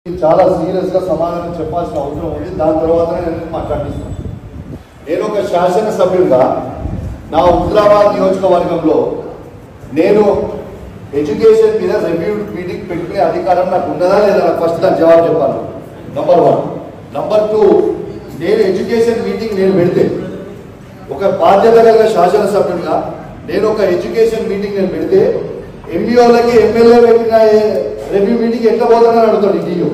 చాలా సీరియస్ గా సమాధానం చెప్పాల్సిన అవసరం ఉంది. దాని తర్వాతనే నేను మాట్లాడిస్తాను. నేను ఒక శాసనసభ్యుడిగా నా హుజరాబాద్ నియోజకవర్గంలో నేను ఎడ్యుకేషన్ మీద రివ్యూ మీటింగ్ పెట్టుకునే అధికారం నాకు ఉన్నదా లేదా? నాకు ఫస్ట్ దాని జవాబు చెప్పాలి. నంబర్ 1. నంబర్ 2, నేను ఎడ్యుకేషన్ మీటింగ్ నేను పెడితే ఒక బాధ్యత కలిగిన శాసనసభ్యుడిగా నేను ఒక ఎడ్యుకేషన్ మీటింగ్ నేను పెడితే ఎంఈఓలకి ఎమ్మెల్యే పెట్టిన రివ్యూ మీటింగ్ ఎట్లా పోతానని అడుగుతాడు డిఓ.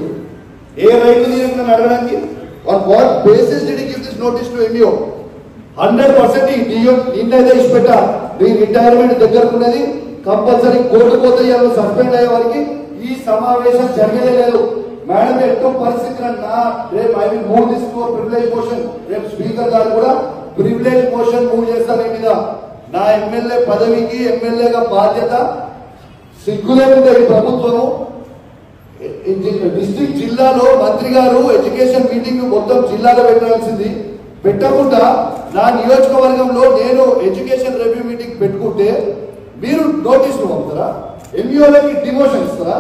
ఏ రైతు దీని అడగడానికి on what basis did he give this notice to MEO? 100% ఈ డిఓ నిన్నైతే ఇచ్చిపెట్టా మీ రిటైర్మెంట్ దగ్గరకున్నది, కంపల్సరీ కోర్టు పోతే సస్పెండ్ అయ్యే వారికి ఈ సమావేశం జరగలే లేదు. మేడం ఎట్టో పరిస్థితి రేపు I will move this to privilege motion. రేపు స్పీకర్ గారు కూడా ప్రివిలేజ్ మోషన్ మూవ్ చేస్తారు. మీద నా ఎమ్మెల్యే పదవికి ఎమ్మెల్యేగా బాధ్యత సిగ్గులేకుండా ఈ ప్రభుత్వము డిస్ట్రిక్ట్ జిల్లాలో మంత్రి గారు ఎడ్యుకేషన్ మీటింగ్ మొత్తం జిల్లాలో పెట్టాల్సింది పెట్టకుండా నా నియోజకవర్గంలో నేను ఎడ్యుకేషన్ రివ్యూ మీటింగ్ పెట్టుకుంటే మీరు నోటీసులు పంపుతారా? ఎంఈఓలకి డిమోషన్ ఇస్తారా?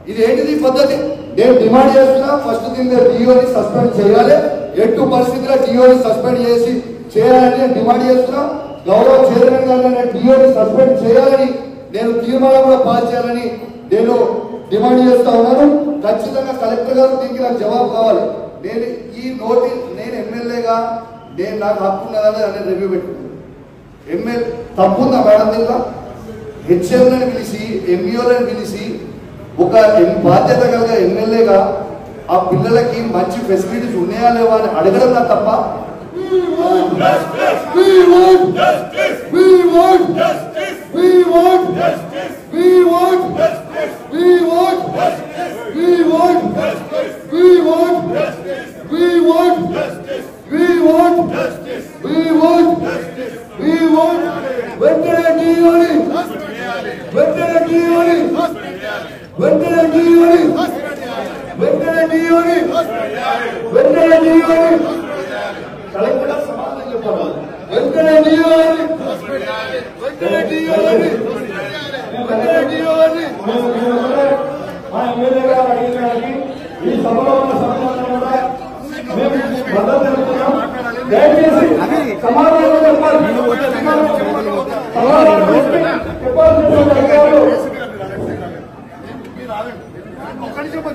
ఇది ఏంటిది పద్ధతి? నేను డిమాండ్ చేస్తున్నా, ఫస్ట్ థింగ్ డిఓని సస్పెండ్ చేయాలి. ఎటు పరిస్థితిలో డిఓని సస్పెండ్ చేయాలని డిమాండ్ చేస్తున్నా. గౌరవ చైర్మన్ గారు డిఓని సస్పెండ్ చేయాలని నేను తీర్మానం కూడా పాస్ చేయాలని నేను డిమాండ్ చేస్తా ఉన్నాను. ఖచ్చితంగా కలెక్టర్ గారు దీనికి నాకు జవాబు కావాలి. నేను ఈ నోటీస్ నేను ఎమ్మెల్యేగా నేను నాకు హక్కు ఉన్నదని నేను రివ్యూ పెట్టుకున్నాను. ఎమ్మెల్యే తప్పుందా మేడం? దీంట్లో హెచ్ఎంలను పిలిచి ఎంఈఓలను పిలిచి ఒక బాధ్యత కలిగిన ఎమ్మెల్యేగా ఆ పిల్లలకి మంచి ఫెసిలిటీస్ ఉన్నాయా లేవా అని అడగడం నా తప్ప?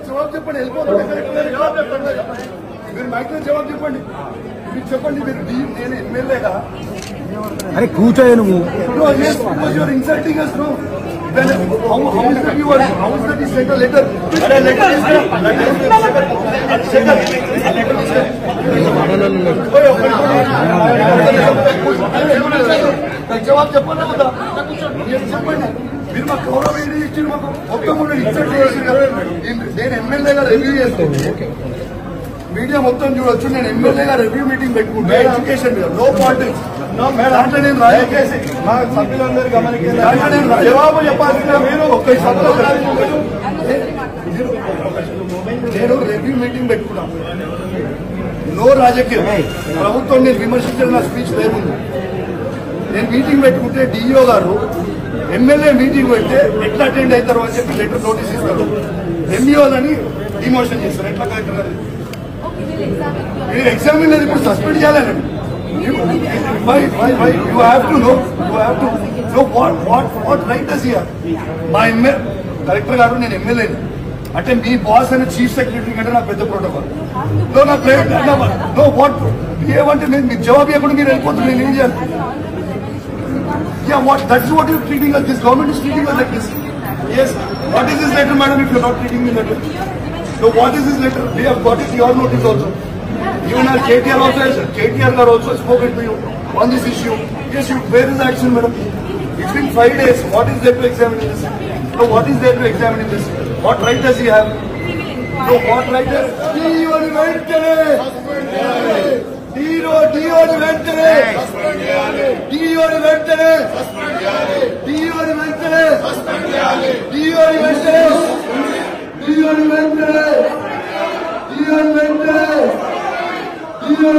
జవాబు చెప్పండి, మీరు మైక్లో జవాబు చెప్పండి. మీరు చెప్పండి, మీరు నేను ఎమ్మెల్యేగా అరే కూర్చోయే నువ్వు insulting us, no? Then how is that he sent a letter? జవాబు చెప్పండి కదా, చెప్పండి. మీరు మాకు గౌరవం ఏంటి ఇచ్చింది? మాకు మొత్తం ఇన్సల్ట్ చేసి నేను ఎమ్మెల్యేగా రివ్యూ చేస్తాను. మీడియా మొత్తం చూడొచ్చు. నేను ఎమ్మెల్యేగా రివ్యూ మీటింగ్ పెట్టుకుంటే ఎడ్యుకేషన్ మీద నో పాలిటిక్స్. దాంట్లో నేను మా సభ్యులందరూ గమనించారు. దాంట్లో నేను జవాబు చెప్పాల్సిన మీరు ఒక సభలో నేను రివ్యూ మీటింగ్ పెట్టుకున్నాను. నో రాజకీయం. ప్రభుత్వం నేను విమర్శించిన నా స్పీచ్ లేముంది. నేను మీటింగ్ పెట్టుకుంటే డిఈఓ గారు ఎమ్మెల్యే మీటింగ్ పెడితే ఎట్లా అటెండ్ అవుతారు అని చెప్పి లెటర్ నోటీస్ ఇస్తారు. ఎంఈఓలని డిమోషన్ చేస్తారు. ఎట్లా కలెక్టర్ గారు మీరు ఎగ్జామ్ లేదు, ఇప్పుడు సస్పెండ్ చేయాలని you have to know what right does he have? మా కలెక్టర్ గారు నేను ఎమ్మెల్యేని అంటే మీ బాస్ అనే చీఫ్ సెక్రటరీ కంటే నాకు పెద్ద ప్రోటోకాల్ వాట్ ఏమంటే నేను మీకు జవాబు ఇవ్వకుండా మీరు వెళ్ళిపోతుంది. నేను ఏం చేయాలి? That's what you're treating us. This government is treating us like this. Yes. What is this letter, madam, if you're not treating me like that? So what is this letter? We have got it, your notice also. Even our KTR also has spoken to you on this issue. Yes, where is the action, madam? It's been 5 days. What is there to examine in this? So what is there to examine in this? What right does he have? So what right does DO వెంటనే DO